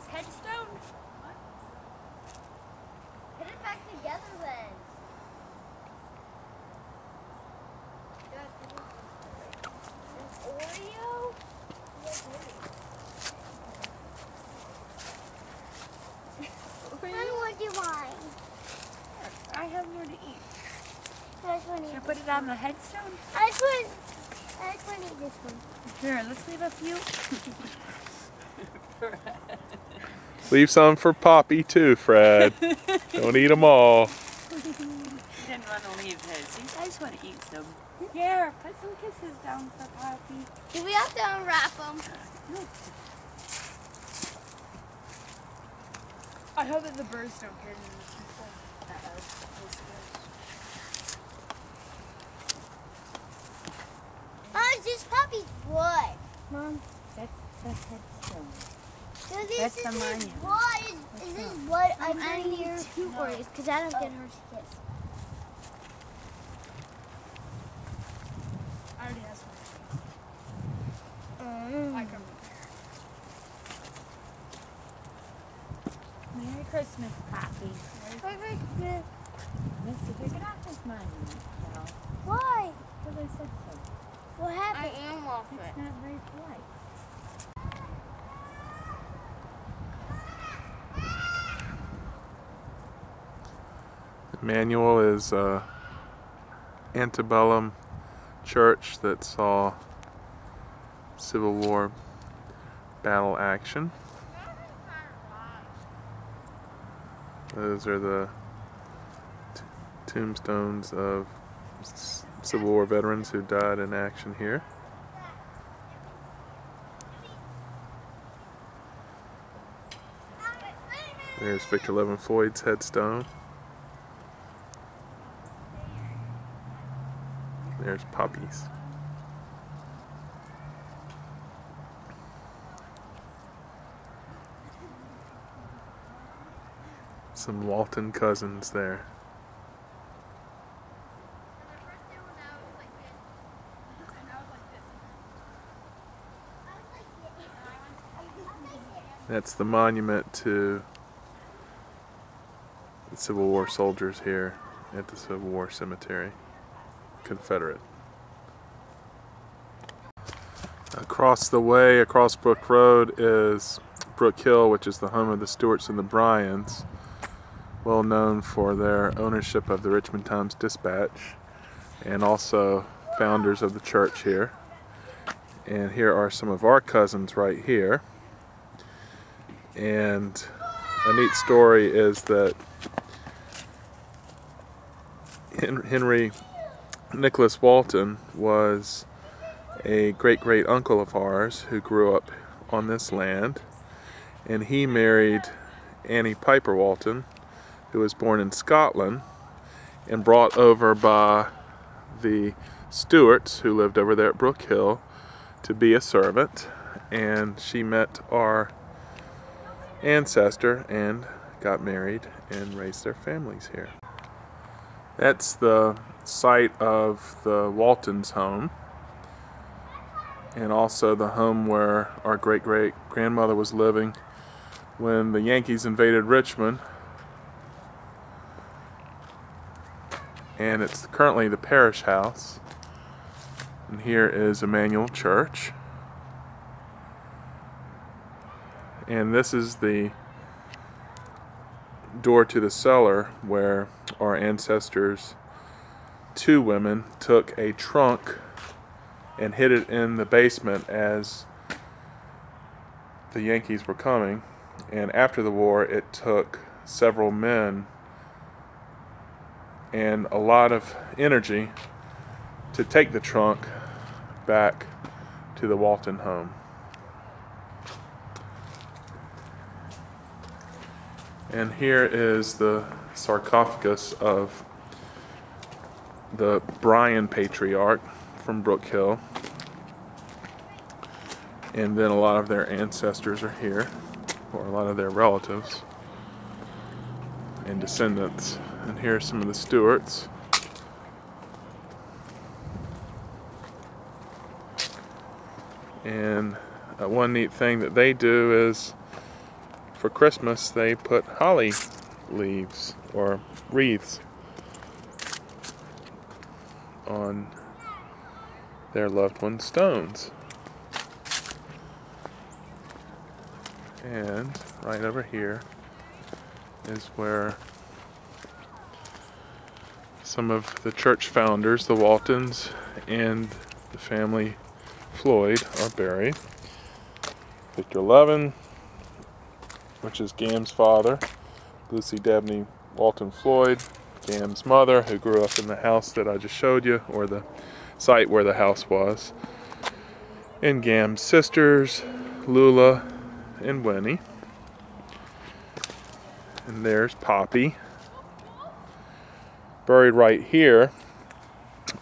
nice headstone. Put it back together then. An Oreo? What do you want? I have more to eat. Should I put it on the headstone? I just want to eat this one. Here, let's leave a few. Leave some for Poppy too, Fred. Don't eat them all. He didn't want to leave his. I just want to eat some. Here, put some kisses down for Poppy. Do we have to unwrap them? No. I hope that the birds don't get in this before. Oh, it's just Poppy's wood. Mom, that's the headstone. So this That's is the his monument. wood. Is this wood I under need here? 2 Oreos because I don't get Hershey Kiss. I already have some. I come Merry Christmas, Poppy. Christmas. Missy, take it off this monument now. Why? Because I said so. What happened? I am off It's not very polite. Emmanuel is a antebellum church that saw Civil War battle action. Those are the tombstones of Civil War veterans who died in action here. There's Victor Levin Floyd's headstone. There's Poppy's. Some Walton cousins there. That's the monument to the Civil War soldiers here at the Civil War Cemetery, Confederate. Across the way, across Brook Road, is Brook Hill, which is the home of the Stewarts and the Bryans, well known for their ownership of the Richmond Times-Dispatch, and also founders of the church here. And here are some of our cousins right here. And a neat story is that Henry Nicholas Walton was a great-great uncle of ours who grew up on this land, and he married Annie Piper Walton, who was born in Scotland and brought over by the Stewarts, who lived over there at Brook Hill, to be a servant. And she met our ancestor and got married and raised their families here. That's the site of the Walton's home, and also the home where our great-great-grandmother was living when the Yankees invaded Richmond. And it's currently the parish house. And here is Emmanuel Church. And this is the door to the cellar where our ancestors, 2 women, took a trunk and hid it in the basement as the Yankees were coming. And after the war, it took several men and a lot of energy to take the trunk back to the Walton home. And here is the sarcophagus of the Bryan patriarch from Brook Hill. And then a lot of their ancestors are here, or a lot of their relatives and descendants. And here are some of the Stewarts. And one neat thing that they do is for Christmas they put holly leaves or wreaths on their loved one's stones. And right over here is where some of the church founders, the Waltons and the family Floyd, are buried. Victor Levin, which is Gam's father, Lucy Dabney Walton Floyd, Gam's mother, who grew up in the house that I just showed you, or the site where the house was, and Gam's sisters, Lula and Winnie. And there's Poppy. Buried right here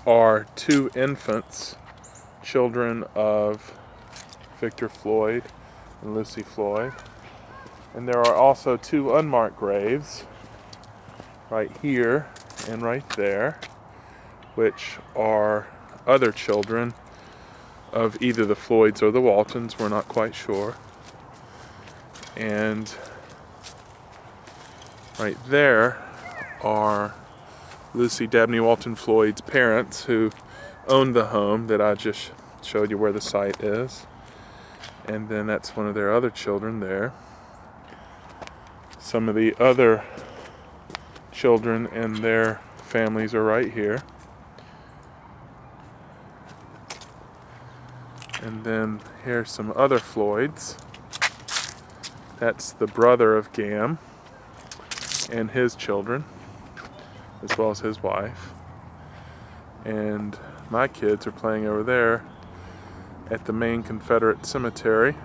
are two infants, children of Victor Floyd and Lucy Floyd. And there are also two unmarked graves right here and right there, which are other children of either the Floyds or the Waltons. We're not quite sure. And right there are Lucy Dabney Walton Floyd's parents, who owned the home that I just showed you where the site is. And then that's one of their other children there. Some of the other children and their families are right here. And then here's some other Floyds. That's the brother of Gam and his children, as well as his wife. And my kids are playing over there at the main Confederate cemetery.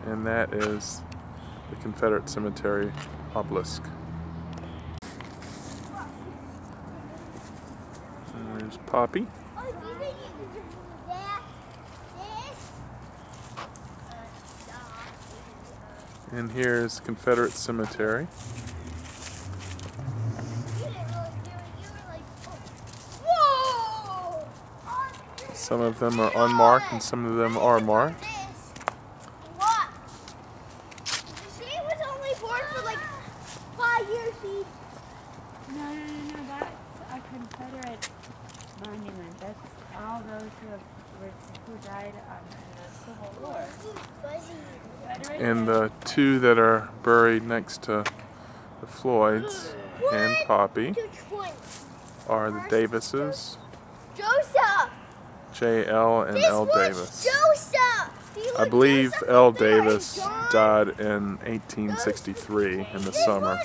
And that is the Confederate cemetery obelisk. And there's Poppy. And here's Confederate cemetery. Some of them are unmarked and some of them are marked. She was only born for like 5 years. No, that's a Confederate monument. That's all those who died in the Civil War. And the two that are buried next to the Floyds and Poppy are the Davises, Joseph! J.L. and L. Davis. Joseph! I believe L. Davis died in 1863 in the summer.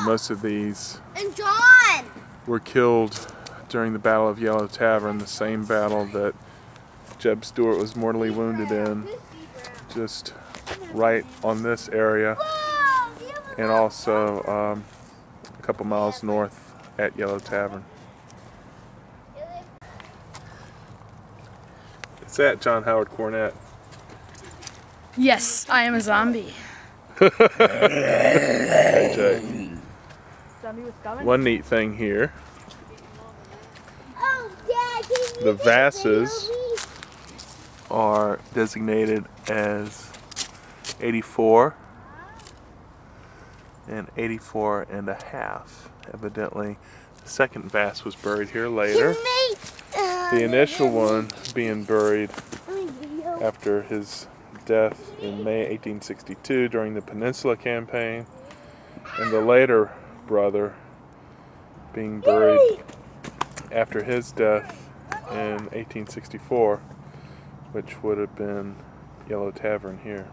Most of these And John! were killed during the Battle of Yellow Tavern, the same battle that Jeb Stuart was mortally wounded in, just right on this area, and also a couple miles north at Yellow Tavern. Is that John Howard Cornett? Yes, I am a zombie. AJ. Zombie was coming. One neat thing here, Oh, Dad, can you the just vases video me? are designated as 84 and 84 and a half. Evidently, the second vase was buried here later. The initial one being buried after his death in May 1862 during the Peninsula Campaign, and the later brother being buried after his death in 1864, which would have been Yellow Tavern here.